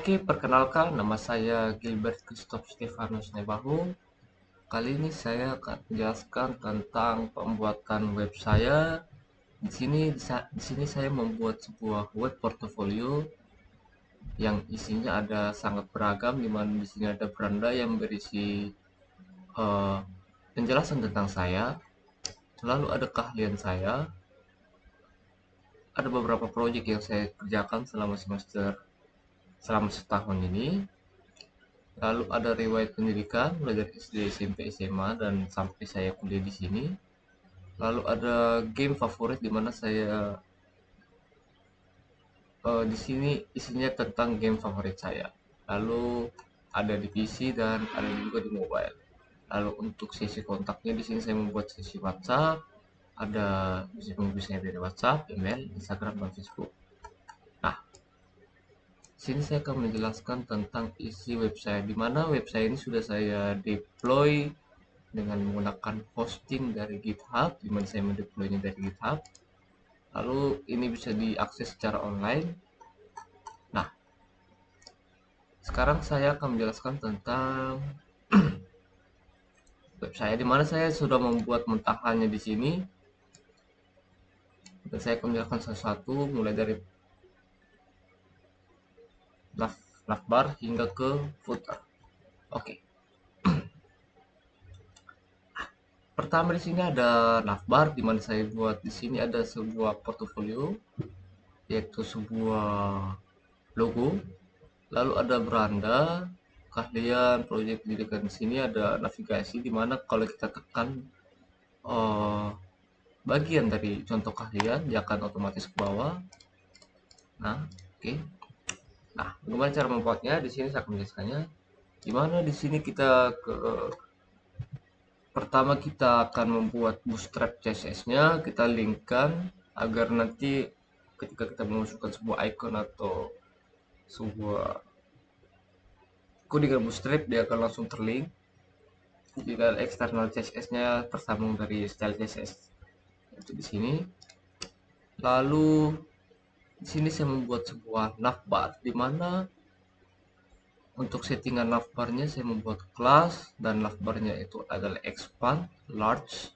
Oke, perkenalkan nama saya Gilbert Christoph Stefanus Nebahu. Kali ini saya akan menjelaskan tentang pembuatan web saya. Di sini saya membuat sebuah web portfolio yang isinya ada sangat beragam, di mana di sini ada beranda yang berisi eh, penjelasan tentang saya, lalu ada keahlian saya, ada beberapa proyek yang saya kerjakan selama setahun ini. Lalu ada riwayat pendidikan mulai dari SD, SMP, SMA dan sampai saya kuliah di sini. Lalu ada game favorit di mana saya di sini isinya tentang game favorit saya. Lalu ada di PC dan ada juga di mobile. Lalu untuk sesi kontaknya di sini saya membuat sesi WhatsApp, ada bisa menghubungi saya dari WhatsApp, email, Instagram, dan Facebook. Nah, sini saya akan menjelaskan tentang isi website, di mana website ini sudah saya deploy dengan menggunakan hosting dari GitHub, di mana saya mendeploynya dari GitHub. Lalu ini bisa diakses secara online. Nah, sekarang saya akan menjelaskan tentang web saya, di mana saya sudah membuat mentahannya di sini. Dan saya akan menjelaskan satu-satu, mulai dari navbar hingga ke footer. Oke. Pertama di sini ada navbar, di mana saya buat di sini ada sebuah portofolio, yaitu sebuah logo. Lalu ada beranda, keahlian, proyek pendidikan. Di sini ada navigasi, di mana kalau kita tekan eh, bagian dari contoh keahlian, dia akan otomatis ke bawah. Nah, oke. Nah, bagaimana cara membuatnya? Di sini saya akan menjelaskannya. Di mana di sini pertama kita akan membuat bootstrap CSS-nya, kita linkkan agar nanti ketika kita memasukkan sebuah icon atau sebuah codingan bootstrap, dia akan langsung terlink jika eksternal CSS-nya tersambung dari style CSS itu di sini. Lalu di sini saya membuat sebuah navbar, di mana untuk settingan navbarnya saya membuat kelas dan navbarnya itu adalah expand large.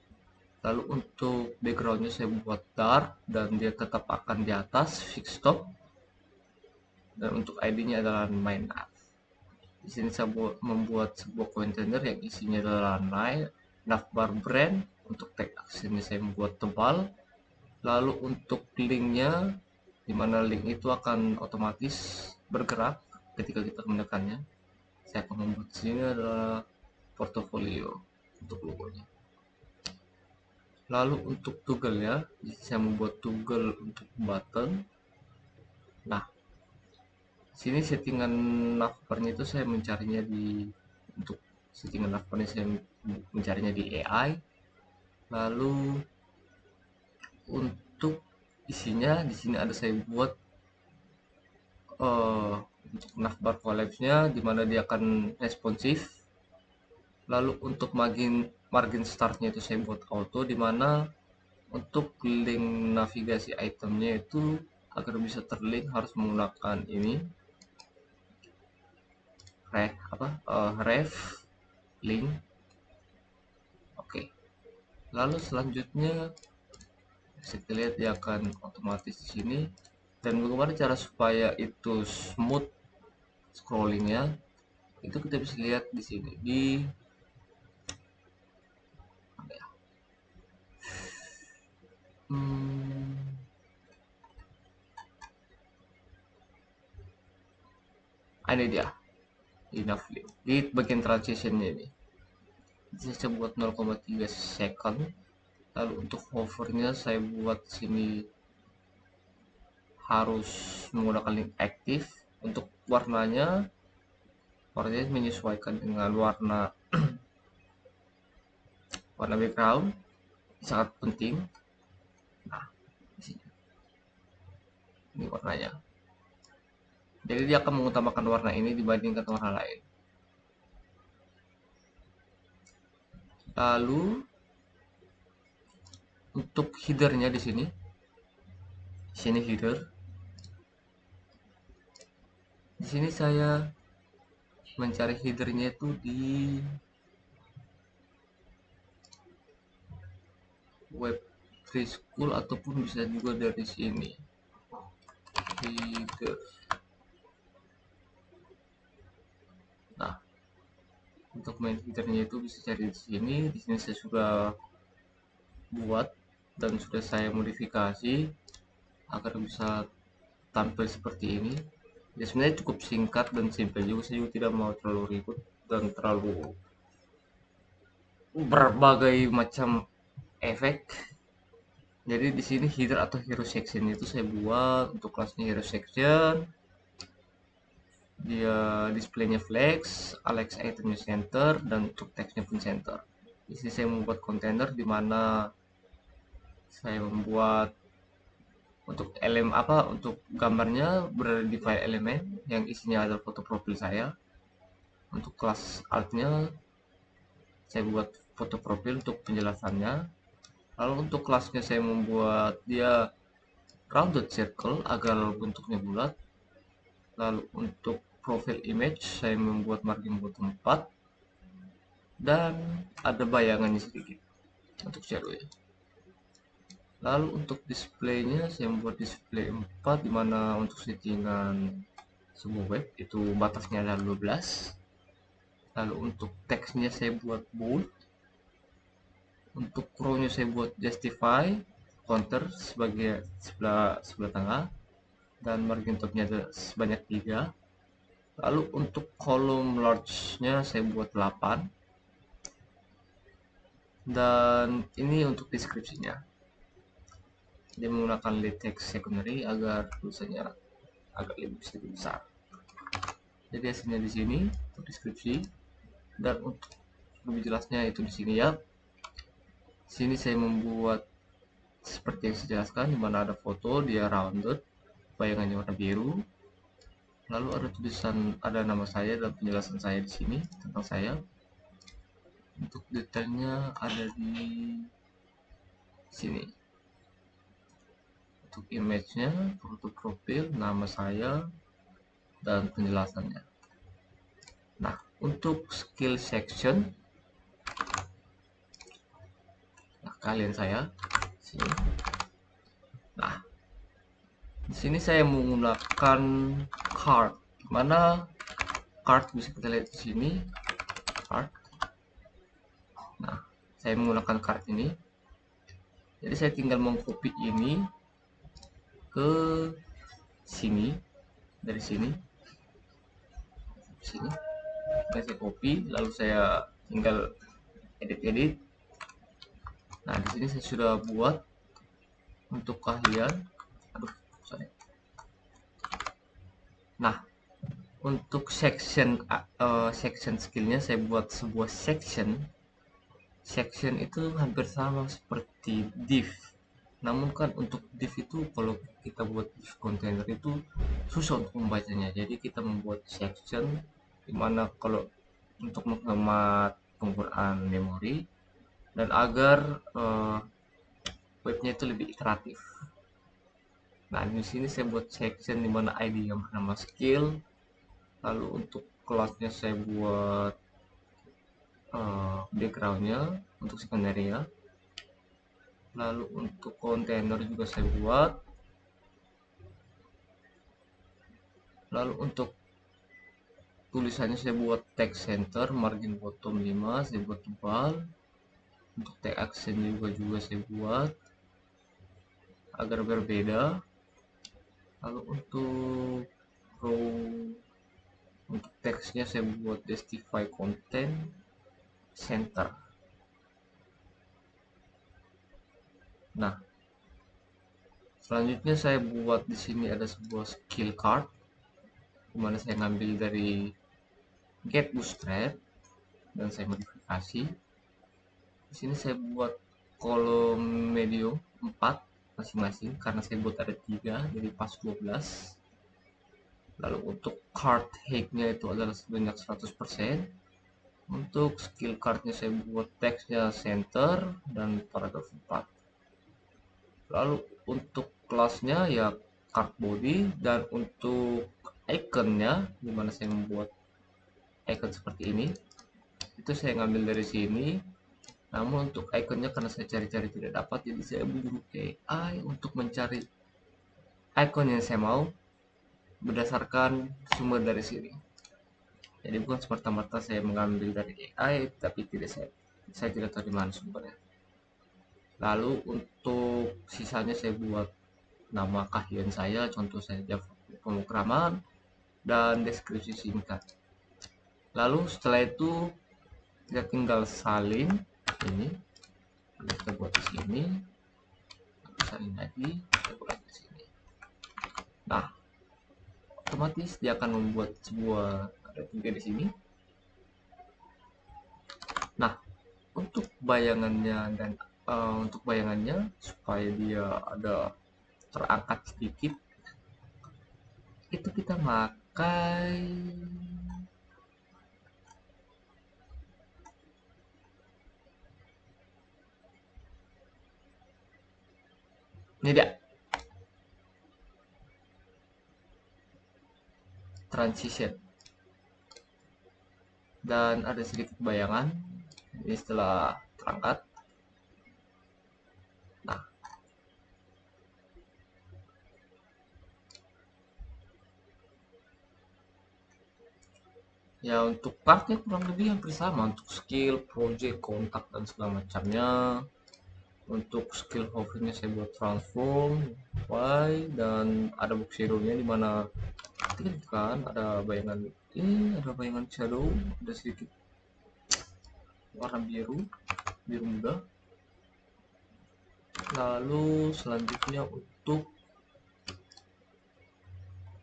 Lalu untuk backgroundnya saya membuat dark dan dia tetap akan di atas fix top. Dan untuk ID-nya adalah main app. Di sini saya membuat sebuah kontainer yang isinya adalah navbar brand. Untuk tag actionnya saya membuat tebal. Lalu untuk linknya, di mana link itu akan otomatis bergerak ketika kita menekannya. Saya akan membuat sini adalah portofolio untuk logonya. Lalu untuk toggle ya, saya membuat toggle untuk button. Nah, sini settingan navbarnya itu saya mencarinya untuk settingan navbarnya saya mencarinya di AI. Lalu untuk isinya di sini ada saya buat untuk navbar collapse-nya di mana dia akan responsif. Lalu untuk margin start-nya itu saya buat auto, di mana untuk link navigasi itemnya itu agar bisa terlink harus menggunakan ini ref link. Oke. Lalu selanjutnya kita lihat dia akan otomatis di sini. Dan bagaimana cara supaya itu smooth scrollingnya, itu kita bisa lihat di sini di hmm, ini dia di bagian transitionnya ini. Saya buat 0,3 second. Lalu untuk hovernya saya buat sini harus menggunakan link aktif. Untuk warnanya menyesuaikan dengan warna warna background, sangat penting. Nah, di sini ini warnanya, jadi dia akan mengutamakan warna ini dibandingkan warna lain. Lalu untuk headernya di sini header, Di sini saya mencari headernya itu di web free school ataupun bisa juga dari sini header. Nah, untuk main headernya itu bisa cari di sini. Di sini saya sudah buat dan sudah saya modifikasi agar bisa tampil seperti ini. Ya sebenarnya cukup singkat dan simpel juga, saya juga tidak mau terlalu ribet dan terlalu berbagai macam efek. Jadi di sini header atau hero section itu saya buat untuk kelasnya hero section. Dia displaynya flex, Alex itemnya center, dan untuk teksnya pun center. Di sini saya membuat kontainer di mana saya membuat untuk untuk gambarnya berada di file elemen yang isinya adalah foto profil saya. Untuk kelas artnya saya buat foto profil untuk penjelasannya. Lalu untuk kelasnya saya membuat dia rounded circle agar bentuknya bulat. Lalu untuk profil image saya membuat margin bottom 4 dan ada bayangannya sedikit untuk shadow ya. Lalu untuk displaynya saya membuat display 4 dimana untuk settingan sebuah web itu batasnya adalah 12. Lalu untuk teksnya saya buat bold. Untuk row-nya saya buat justify counter sebagai sebelah tengah dan margin topnya ada sebanyak 3. Lalu untuk kolom large-nya saya buat 8. Dan ini untuk deskripsinya. Dia menggunakan latex secondary agar tulisannya agak lebih besar. Jadi hasilnya di sini untuk deskripsi dan untuk lebih jelasnya itu di sini ya. Di sini saya membuat seperti yang saya jelaskan, di mana ada foto dia rounded, bayangannya warna biru. Lalu ada tulisan, ada nama saya dan penjelasan saya di sini tentang saya. Untuk detailnya ada di sini. Untuk image-nya, foto profil, nama saya, dan penjelasannya. Nah, untuk skill section, nah kalian saya sini. Nah, di sini saya menggunakan card, mana card bisa kita lihat di sini, card. Nah, saya menggunakan card ini. Jadi saya tinggal mengcopy ini ke sini, dari sini, sini. Saya copy, lalu saya tinggal edit. Nah, di sini saya sudah buat untuk keahlian. Aduh, sorry. Nah, untuk section skillnya saya buat sebuah section. Section itu hampir sama seperti div. Namun kan untuk div itu kalau kita buat div container itu susah untuk membacanya. Jadi kita membuat section dimana kalau untuk menghemat penggunaan memori dan agar webnya itu lebih iteratif. Nah, di sini saya buat section di mana ID yang bernama skill. Lalu untuk kelasnya saya buat backgroundnya untuk secondary ya. Lalu untuk kontainer juga saya buat. Lalu untuk tulisannya saya buat text center, margin bottom 5, saya buat tebal. Untuk tag accent juga saya buat agar berbeda. Lalu untuk row, untuk teksnya saya buat justify content center. Nah, selanjutnya saya buat di sini ada sebuah skill card, dimana saya ngambil dari get bootstrap dan saya modifikasi. Di sini saya buat kolom medium 4 masing-masing karena saya buat ada 3 jadi pas 12. Lalu untuk card height-nya itu adalah sebanyak 100%. Untuk skill card-nya saya buat teksnya center dan paragraf 4. Lalu untuk kelasnya ya card body dan untuk ikonnya, dimana saya membuat icon seperti ini, itu saya ngambil dari sini. Namun untuk ikonnya karena saya cari-cari tidak dapat, jadi saya menyuruh AI untuk mencari icon yang saya mau berdasarkan sumber dari sini. Jadi bukan semata-mata saya mengambil dari AI, tapi saya tidak tahu di mana sumbernya. Lalu untuk sisanya saya buat nama keahlian saya, contoh saja pemrograman dan deskripsi singkat. Lalu setelah itu kita tinggal salin ini, kita buat di sini, salin lagi, kita buat di sini. Nah, otomatis dia akan membuat sebuah, ada 3 di sini. Nah, untuk bayangannya dan untuk bayangannya supaya dia ada terangkat sedikit, itu kita pakai ini dia, transition, dan ada sedikit bayangan ini setelah terangkat. Nah, ya untuk partnya kurang lebih hampir sama, untuk skill, project, kontak, dan segala macamnya. Untuk skill hovernya saya buat transform Y, dan ada box shadow-nya dimana kan ada bayangan ini, ada bayangan shadow, ada sedikit warna biru muda. Lalu selanjutnya untuk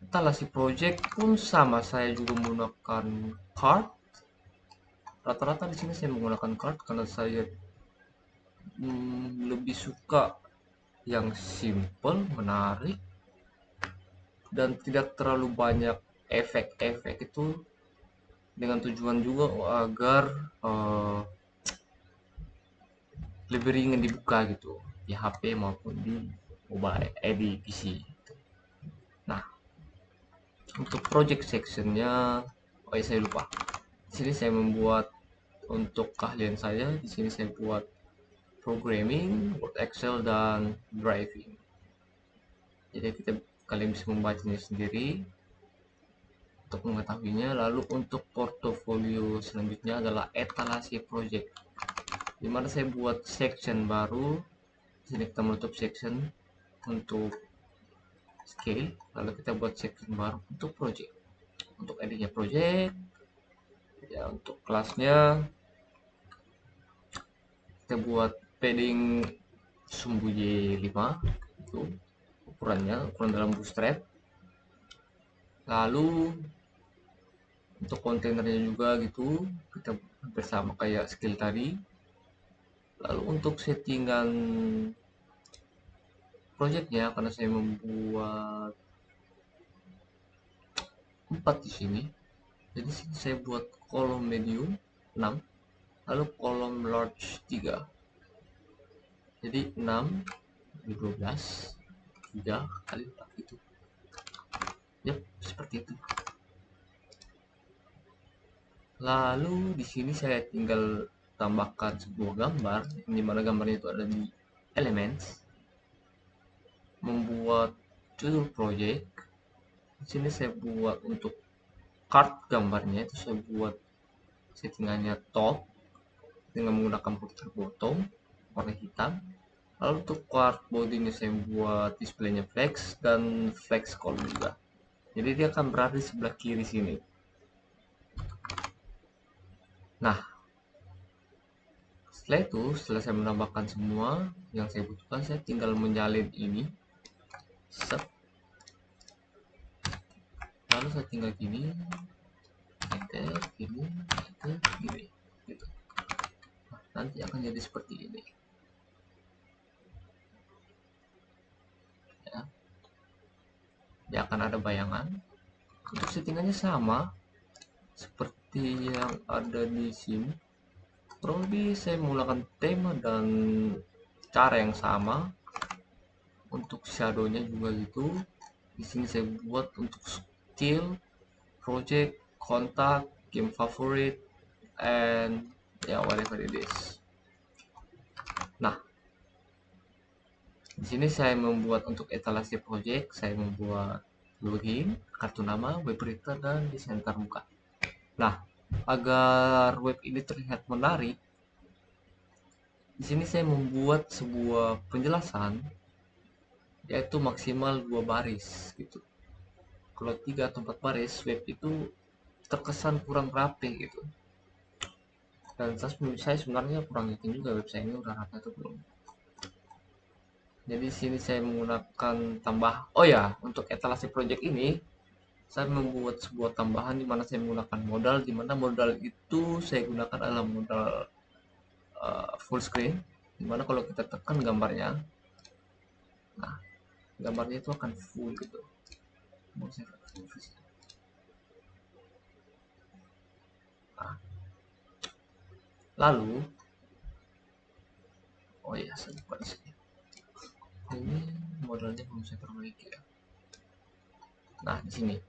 instalasi project pun sama, saya juga menggunakan card. Rata-rata di sini saya menggunakan card karena saya lebih suka yang simple, menarik, dan tidak terlalu banyak efek-efek itu, dengan tujuan juga agar lebih ringan dibuka gitu di HP maupun di mobile, di PC. Nah, untuk project sectionnya, saya lupa. Di sini saya membuat untuk keahlian saya, di sini saya buat programming, Word, Excel, dan driving. Jadi kalian bisa membacanya sendiri untuk mengetahuinya. Lalu untuk portofolio selanjutnya adalah etalase project, dimana saya buat section baru. Sini kita menutup section untuk scale, lalu kita buat section baru untuk project. Untuk ID-nya project, ya untuk kelasnya kita buat padding sumbu Y5, itu ukuran dalam bootstrap. Lalu untuk kontainernya juga gitu, kita bersama kayak skill tadi. Lalu untuk settingan projectnya, karena saya membuat 4 di sini, jadi saya buat kolom medium 6, lalu kolom large 3, jadi 6 di 12, 3 kali 4 gitu. Yap, seperti itu. Lalu di sini saya tinggal tambahkan sebuah gambar, di mana gambarnya itu ada di elements, membuat judul project. Di sini saya buat untuk card gambarnya itu saya buat settingannya top dengan menggunakan border bottom warna hitam. Lalu untuk card body-nya saya buat displaynya flex dan flex color juga. Jadi dia akan berada di sebelah kiri sini. Nah, setelah itu, setelah saya menambahkan semua yang saya butuhkan, saya tinggal menyalin ini. Set. Lalu saya tinggal gini, enter, gini, enter, gini, gitu. Nah, nanti akan jadi seperti ini. Ya. Dia akan ada bayangan. Untuk settingannya sama seperti yang ada di sini. Kurang lebih saya menggunakan tema dan cara yang sama. Untuk shadownya juga gitu. Di sini saya buat untuk kecil, project, kontak, game favorit, and ya whatever it is. Nah, di sini saya membuat untuk etalase project, saya membuat login, kartu nama, web writer, dan desain terbuka. Nah, agar web ini terlihat menarik, di sini saya membuat sebuah penjelasan yaitu maksimal 2 baris gitu. Kalau 3 atau 4 baris, web itu terkesan kurang rapi gitu. Dan saya sebenarnya kurang yakin juga web saya ini udah rapi atau belum. Jadi sini saya menggunakan oh ya, untuk etalase project ini saya membuat sebuah tambahan di mana saya menggunakan modal, di mana modal itu saya gunakan adalah modal full screen, di mana kalau kita tekan gambarnya, nah gambarnya itu akan full gitu. Nah, lalu oh ya, saya lupa di sini. Ini modalnya belum saya perbaiki ya. Nah, di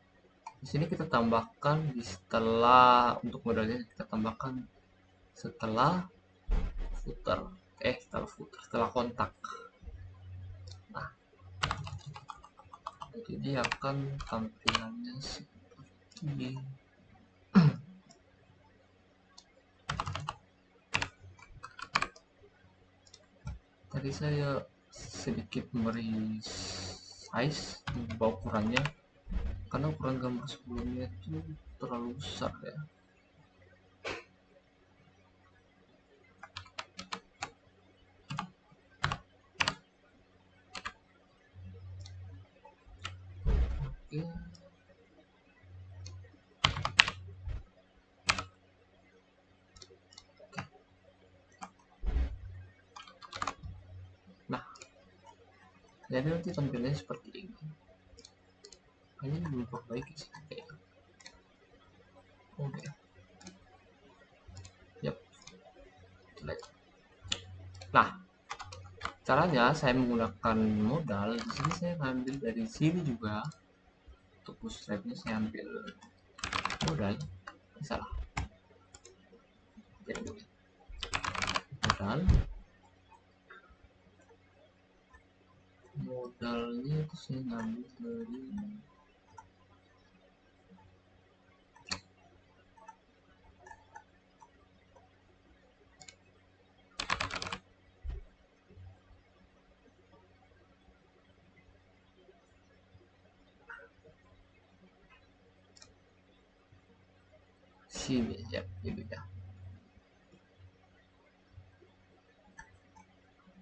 sini kita tambahkan setelah untuk modalnya kita tambahkan setelah footer, setelah kontak. Nah, jadi dia akan tampilannya seperti tadi saya sedikit memberi size, mengubah ukurannya karena ukuran gambar sebelumnya itu terlalu besar ya. Oke. Nah, jadi nanti tampilannya seperti ini. Kayaknya belum perbaiki sih kayaknya. Oke. Yap. Nah, caranya saya menggunakan modal. Di sini saya ambil dari sini juga. Untuk bootstrapnya saya ambil modal. Salah. Modalnya itu saya ngambil dari sini ya, ini ya.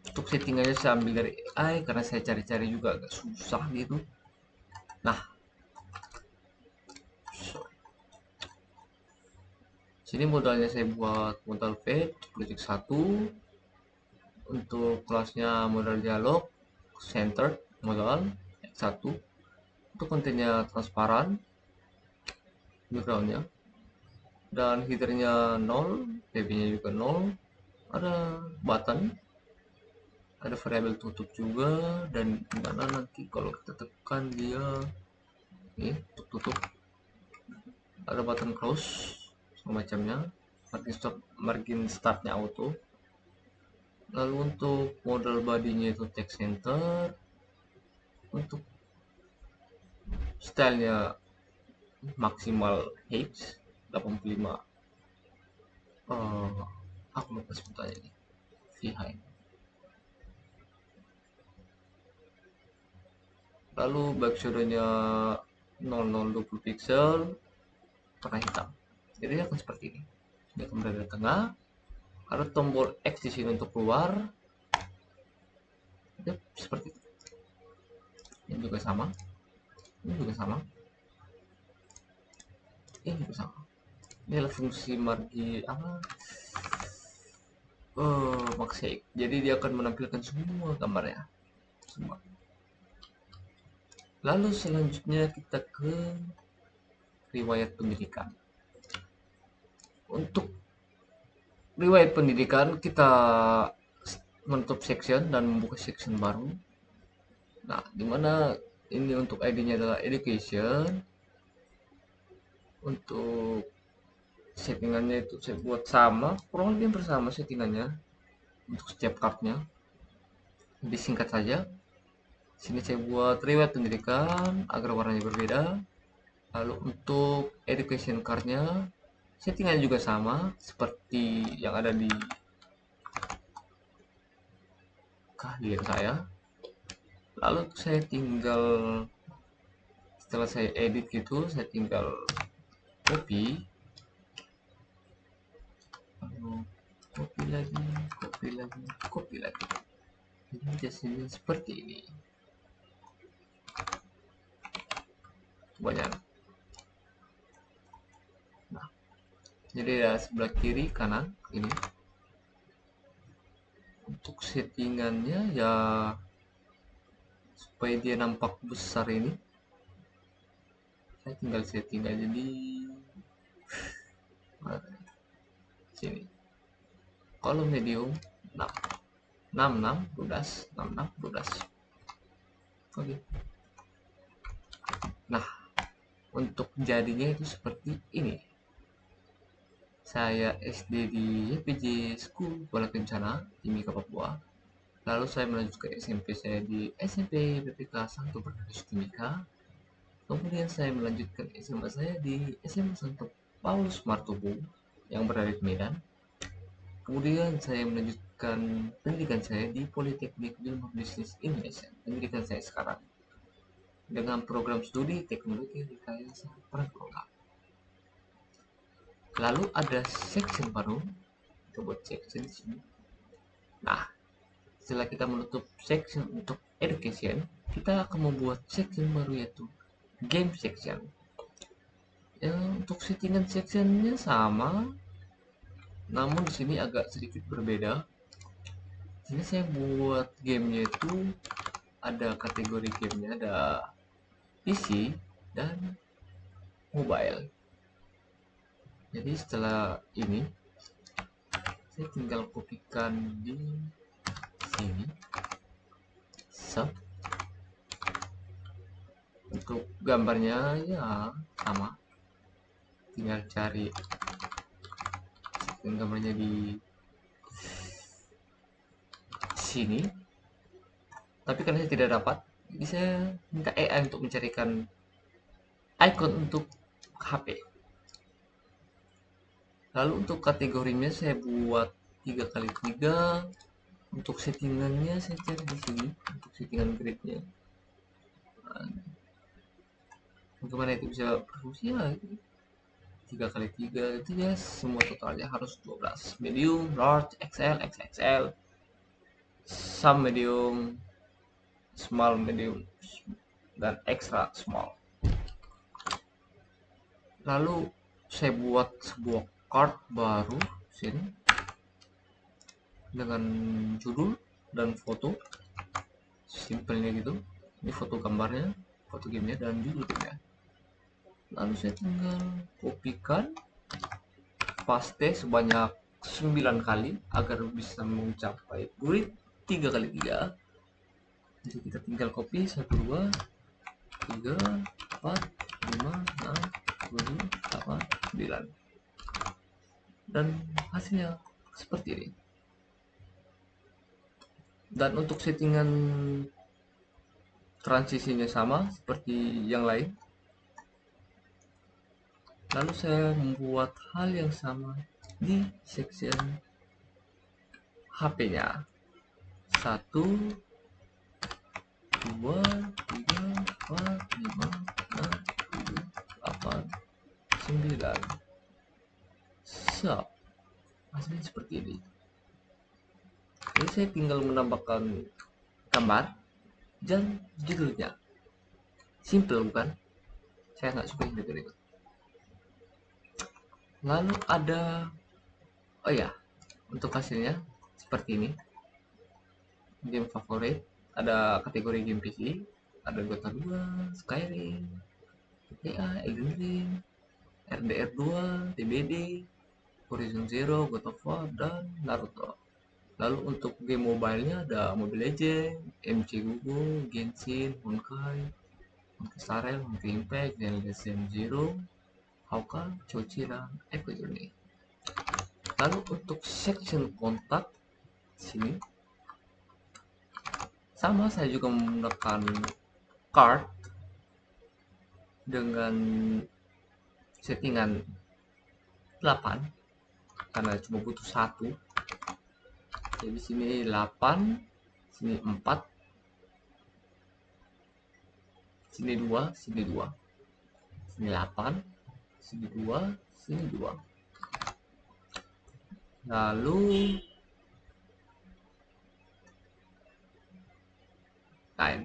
Untuk settingannya saya ambil dari AI karena saya cari-cari juga agak susah gitu. Nah, sini modalnya saya buat modal page project 1. Untuk kelasnya modal dialog centered modal 1. Untuk kontennya transparan backgroundnya, dan headernya 0, pb nya juga 0, ada button, ada variabel tutup juga, dan dimana nanti kalau kita tekan dia ini untuk tutup, ada button close semacamnya, margin startnya auto. Lalu untuk model bodinya itu text center, untuk stylenya maksimal height 85, aku lupa sebutannya ini, v-height. Lalu backshadownya 0020 pixel, warna hitam. Jadi akan seperti ini. Dia akan berada di tengah. Ada tombol X di sini untuk keluar. Ya, seperti itu. Ini juga sama. Ini juga sama. Ini juga sama. Ini adalah fungsi margi maksik. Jadi dia akan menampilkan semua gambarnya. Semua. Lalu selanjutnya kita ke riwayat pendidikan. Untuk riwayat pendidikan kita menutup section dan membuka section baru. Nah, dimana ini untuk ID-nya adalah education, untuk settingannya itu saya buat sama, kurang lebih bersama settingannya untuk setiap cardnya. Jadi singkat saja, sini saya buat riwayat pendidikan agar warnanya berbeda. Lalu untuk education cardnya settingannya juga sama seperti yang ada di keahlian saya. Lalu saya tinggal, setelah saya edit gitu, saya tinggal copy, lalu copy lagi, copy lagi. Ini jasanya seperti ini. Banyak. Nah, jadi ada sebelah kiri, kanan, ini. Untuk settingannya ya supaya dia nampak besar ini, saya tinggal setting aja di sini. Kalau medium 6 12. Oke. Nah, untuk jadinya itu seperti ini. Saya SD di YPJ School Bala Kencana, Timika, Papua. Lalu saya melanjut ke SMP saya di SMP BPK Santo Bernardus Timika. Kemudian saya melanjutkan SMA saya di SMA Santo Paulus Martobo yang berada di Medan. Kemudian saya melanjutkan pendidikan saya di Politeknik Ilmu Bisnis Indonesia, pendidikan saya sekarang, dengan program studi teknologi rekayasa perangkat. Lalu ada section baru, kita buat section di sini. Nah, setelah kita menutup section untuk education, kita akan membuat section baru yaitu game section. Untuk settingan sectionnya sama, namun di sini agak sedikit berbeda. Ini saya buat gamenya itu ada kategori gamenya, ada PC dan mobile. Jadi setelah ini saya tinggal kopikan di sini. Untuk gambarnya ya sama, tinggal cari gambarnya di sini. Tapi karena saya tidak dapat, jadi saya minta AI untuk mencarikan icon untuk HP. Lalu untuk kategorinya saya buat 3x3. Untuk settingannya saya cari di sini untuk settingan gridnya. Bagaimana itu bisa berfungsi ya? 3x3 itu ya semua totalnya harus 12. Medium, large, XL, XXL, some medium, small medium, dan extra small. Lalu saya buat sebuah card baru sini dengan judul dan foto, simpelnya gitu. Ini foto gambarnya, foto gamenya, dan judul gamenya. Lalu saya tinggal kopikan, paste sebanyak 9 kali agar bisa mencapai grid 3x3. Jadi kita tinggal copy 1, 2, 3, 4, 5, 6, 7, 8, 9. Dan hasilnya seperti ini. Dan untuk settingan transisinya sama seperti yang lain. Lalu saya membuat hal yang sama di section HP-nya. 1, 2, 3, 4, 5, 6, 7, 8, 9. Hasilnya seperti ini. Jadi saya tinggal menambahkan gambar dan judulnya. Simple bukan? Saya nggak suka yang ribet. Lalu ada, oh ya, untuk hasilnya seperti ini. Game favorit, ada kategori game PC, ada Dota 2, Skyrim, GTA, Elden Ring, RDR 2, TBD, Horizon Zero, God of War, dan Naruto. Lalu untuk game mobile-nya ada Mobile Legends, MC Google, Genshin, Honkai, Star Rail, Honkai Impact, dan Legend Zero, Hauka, Chochi, dan Eko ini. Lalu untuk section kontak sini sama, saya juga menggunakan card dengan settingan 8 karena cuma butuh satu. Jadi sini 8, sini 4, sini 2, sini 2, sini 8, sini 2, sini 2. Lalu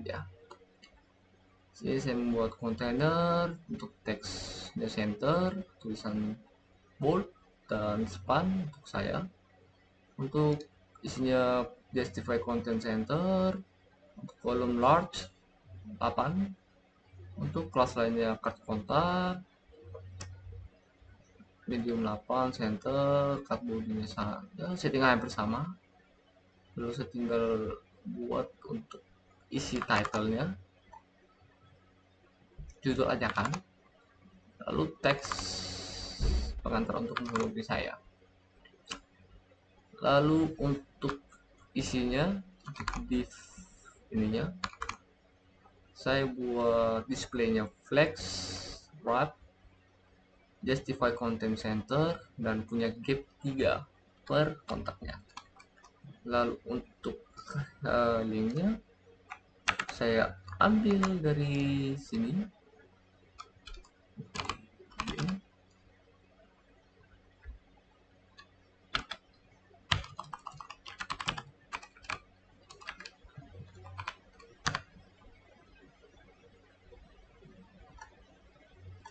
ya. Sini saya membuat kontainer untuk teksnya center, tulisan bold dan span untuk saya. Untuk isinya justify content center, untuk kolom large 8, untuk kelas lainnya card kontak medium 8, center, card bodinya ya, settingan hampir sama. Lalu saya tinggal buat untuk isi titlenya, judul ajakan, lalu teks pengantar untuk menghubungi saya. Lalu untuk isinya, div ininya saya buat displaynya flex, wrap, justify content center, dan punya gap 3 per kontaknya. Lalu untuk linknya saya ambil dari sini.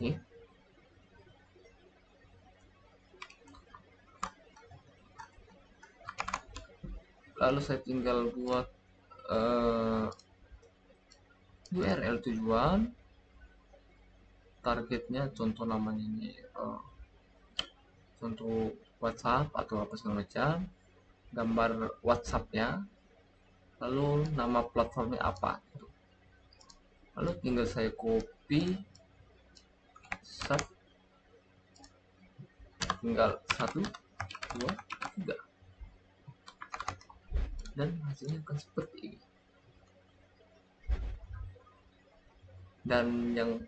Ini. Lalu saya tinggal buat URL tujuan, targetnya contoh namanya ini contoh WhatsApp atau apa segala macam, gambar WhatsAppnya, lalu nama platformnya apa, lalu tinggal saya copy, tinggal 1, 2, 3, dan hasilnya akan seperti ini. Dan yang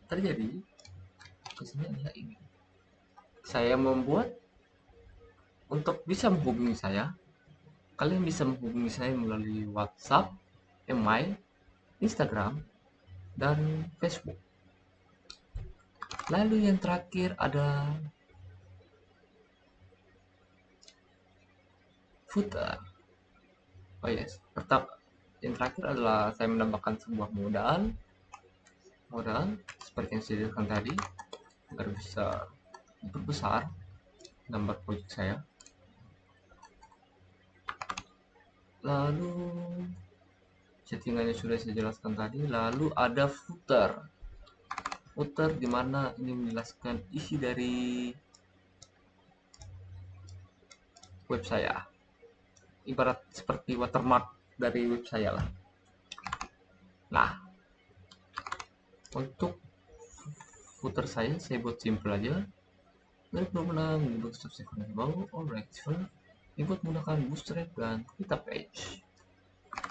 terjadi kesini adalah ini. Saya membuat untuk bisa menghubungi saya, kalian bisa menghubungi saya melalui WhatsApp, email, Instagram, dan Facebook. Lalu yang terakhir ada footer. Oh yes, yang terakhir adalah saya menambahkan sebuah modal seperti yang saya jelaskan tadi agar bisa memperbesar gambar project saya. Lalu settingannya sudah saya jelaskan tadi. Lalu ada footer dimana ini menjelaskan isi dari web saya, ibarat seperti watermark dari web saya lah. Nah, untuk footer saya buat simple aja. Dari penggunaan Windows subsequent bau or rectifier dibuat menggunakan bootstrap dan kita page.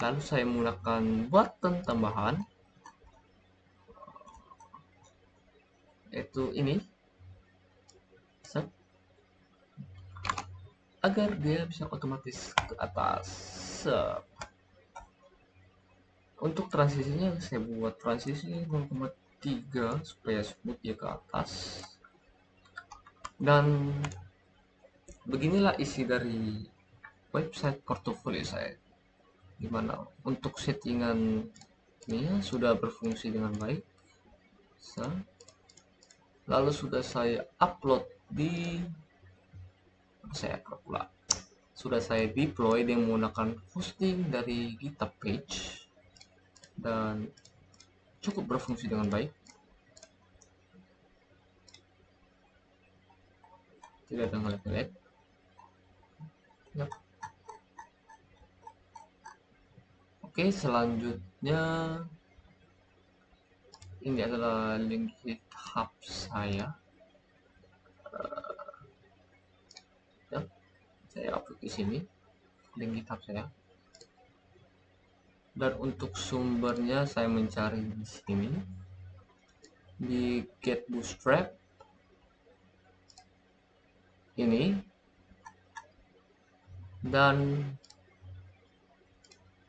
Lalu saya menggunakan button tambahan, yaitu ini, agar dia bisa otomatis ke atas. Untuk transisinya saya buat transisi 0,3 supaya smooth dia ke atas. Dan beginilah isi dari website portofolio saya, dimana untuk settingan ini sudah berfungsi dengan baik. Lalu sudah saya upload sudah saya deploy dengan menggunakan hosting dari GitHub page dan cukup berfungsi dengan baik. Tidak ada ngelag. Yep. Oke, selanjutnya ini adalah link GitHub saya. Saya upload di sini link GitHub saya. Dan untuk sumbernya saya mencari di sini di Get Bootstrap ini, dan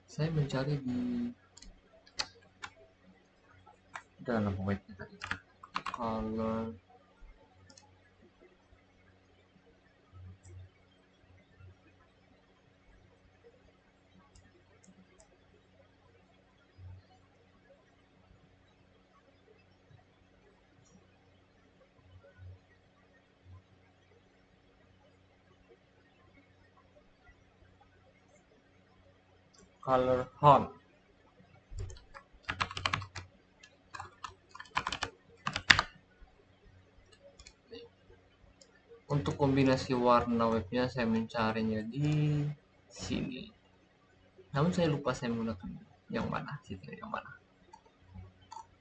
saya mencari di dalam webnya tadi color Home. Untuk kombinasi warna webnya saya mencarinya di sini. Namun saya lupa saya menggunakan yang mana, fitur yang mana.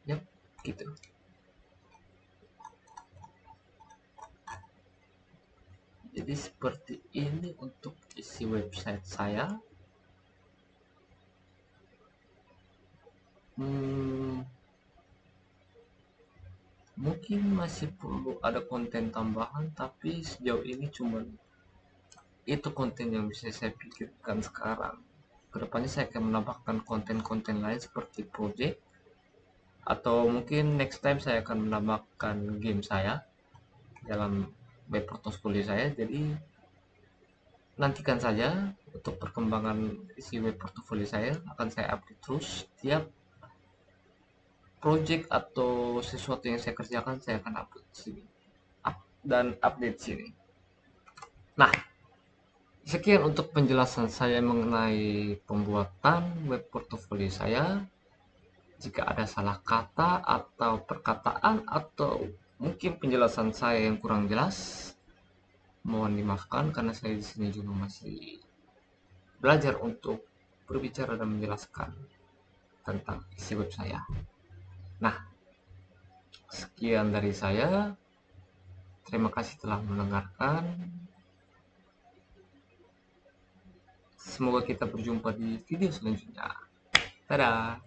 Yap, gitu. Jadi seperti ini untuk isi website saya. Mungkin masih perlu ada konten tambahan, tapi sejauh ini cuma itu konten yang bisa saya pikirkan sekarang. Kedepannya saya akan menambahkan konten-konten lain seperti project, atau mungkin next time saya akan menambahkan game saya dalam web portfolio saya. Jadi nantikan saja untuk perkembangan isi web portfolio saya, akan saya update terus. Setiap project atau sesuatu yang saya kerjakan saya akan upload sini dan update sini. Nah, sekian untuk penjelasan saya mengenai pembuatan web portfolio saya. Jika ada salah kata atau perkataan atau mungkin penjelasan saya yang kurang jelas, mohon dimaafkan karena saya di sini juga masih belajar untuk berbicara dan menjelaskan tentang isi web saya. Nah, sekian dari saya. Terima kasih telah mendengarkan. Semoga kita berjumpa di video selanjutnya. Dadah.